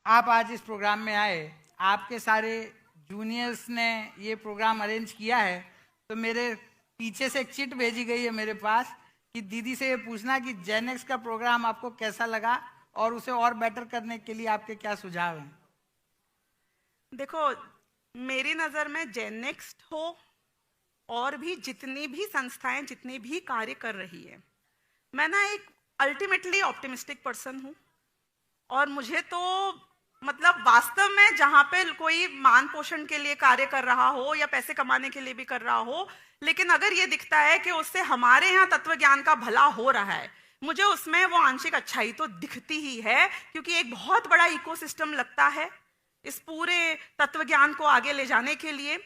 आप आज इस प्रोग्राम में आए, आपके सारे जूनियर्स ने ये प्रोग्राम अरेंज किया है, तो मेरे पीछे से एक चिट भेजी गई है मेरे पास कि दीदी से ये पूछना कि जेनेक्स का प्रोग्राम आपको कैसा लगा और उसे और बेटर करने के लिए आपके क्या सुझाव हैं। देखो, मेरी नज़र में जेनेक्स्ट हो और भी जितनी भी संस्थाएं जितनी भी कार्य कर रही है, मैं ना एक अल्टीमेटली ऑप्टिमिस्टिक पर्सन हूँ। और मुझे तो मतलब वास्तव में जहाँ पे कोई मान पोषण के लिए कार्य कर रहा हो या पैसे कमाने के लिए भी कर रहा हो, लेकिन अगर ये दिखता है कि उससे हमारे यहाँ तत्व ज्ञान का भला हो रहा है, मुझे उसमें वो आंशिक अच्छाई तो दिखती ही है, क्योंकि एक बहुत बड़ा इकोसिस्टम लगता है इस पूरे तत्व ज्ञान को आगे ले जाने के लिए।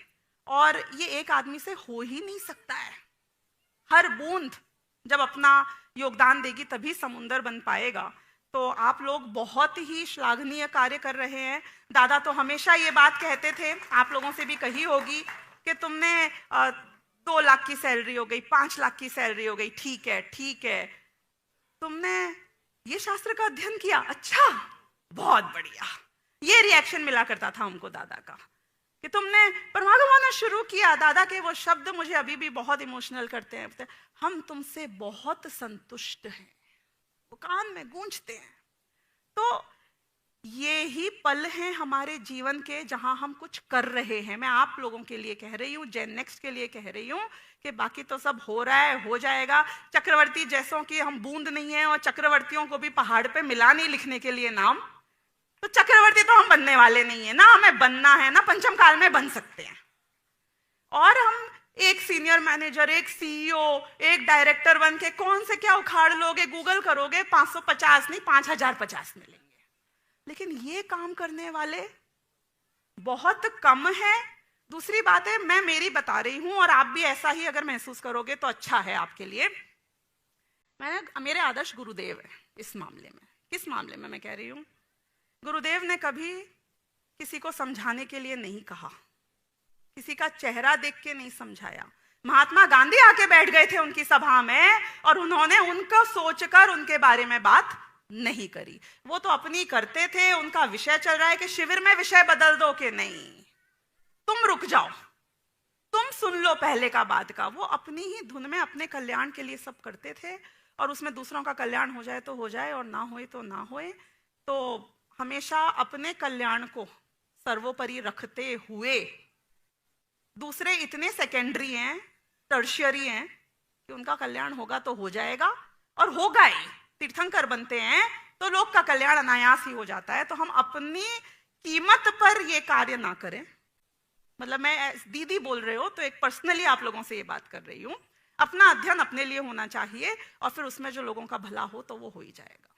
और ये एक आदमी से हो ही नहीं सकता है। हर बूंद जब अपना योगदान देगी तभी समुंदर बन पाएगा। तो आप लोग बहुत ही श्लाघनीय कार्य कर रहे हैं। दादा तो हमेशा ये बात कहते थे, आप लोगों से भी कही होगी, कि तुमने 2 लाख की सैलरी हो गई, 5 लाख की सैलरी हो गई, ठीक है ठीक है, तुमने ये शास्त्र का अध्ययन किया, अच्छा बहुत बढ़िया। ये रिएक्शन मिला करता था हमको दादा का, कि तुमने परमाणु शुरू किया। दादा के वो शब्द मुझे अभी भी बहुत इमोशनल करते हैं, हम तुमसे बहुत संतुष्ट हैं, वो कान में गूंजते हैं। तो ये ही पल हैं हमारे जीवन के जहां हम कुछ कर रहे हैं। मैं आप लोगों के लिए कह रही हूँ, जेन नेक्स्ट के लिए कह रही हूँ कि बाकी तो सब हो रहा है, हो जाएगा। चक्रवर्ती जैसों की हम बूंद नहीं है, और चक्रवर्तियों को भी पहाड़ पे मिला नहीं लिखने के लिए नाम। तो चक्रवर्ती तो हम बनने वाले नहीं है ना, हमें बनना है ना पंचम काल में बन सकते हैं। और हम एक सीनियर मैनेजर, एक सीईओ, एक डायरेक्टर बन के कौन से क्या उखाड़ लोगे, गूगल करोगे 550 नहीं 5050 मिलेंगे। लेकिन ये काम करने वाले बहुत कम है। दूसरी बात है, मैं मेरी बता रही हूं, और आप भी ऐसा ही अगर महसूस करोगे तो अच्छा है आपके लिए। मेरे आदर्श गुरुदेव है इस मामले में। किस मामले में मैं कह रही हूं? गुरुदेव ने कभी किसी को समझाने के लिए नहीं कहा, किसी का चेहरा देख के नहीं समझाया। महात्मा गांधी आके बैठ गए थे उनकी सभा में, और उन्होंने उनका सोचकर उनके बारे में बात नहीं करी। वो तो अपनी करते थे, उनका विषय चल रहा है कि शिविर में विषय बदल दो कि नहीं, तुम रुक जाओ, तुम सुन लो पहले का बाद का। वो अपनी ही धुन में अपने कल्याण के लिए सब करते थे, और उसमें दूसरों का कल्याण हो जाए तो हो जाए, और ना होए तो ना होए। तो हमेशा अपने कल्याण को सर्वोपरि रखते हुए, दूसरे इतने सेकेंडरी हैं, टर्शियरी हैं, कि उनका कल्याण होगा तो हो जाएगा, और होगा ही। तीर्थंकर बनते हैं तो लोग का कल्याण अनायास ही हो जाता है। तो हम अपनी कीमत पर ये कार्य ना करें। मतलब मैं दीदी बोल रहे हो तो एक पर्सनली आप लोगों से ये बात कर रही हूं। अपना अध्ययन अपने लिए होना चाहिए, और फिर उसमें जो लोगों का भला हो तो वो हो ही जाएगा।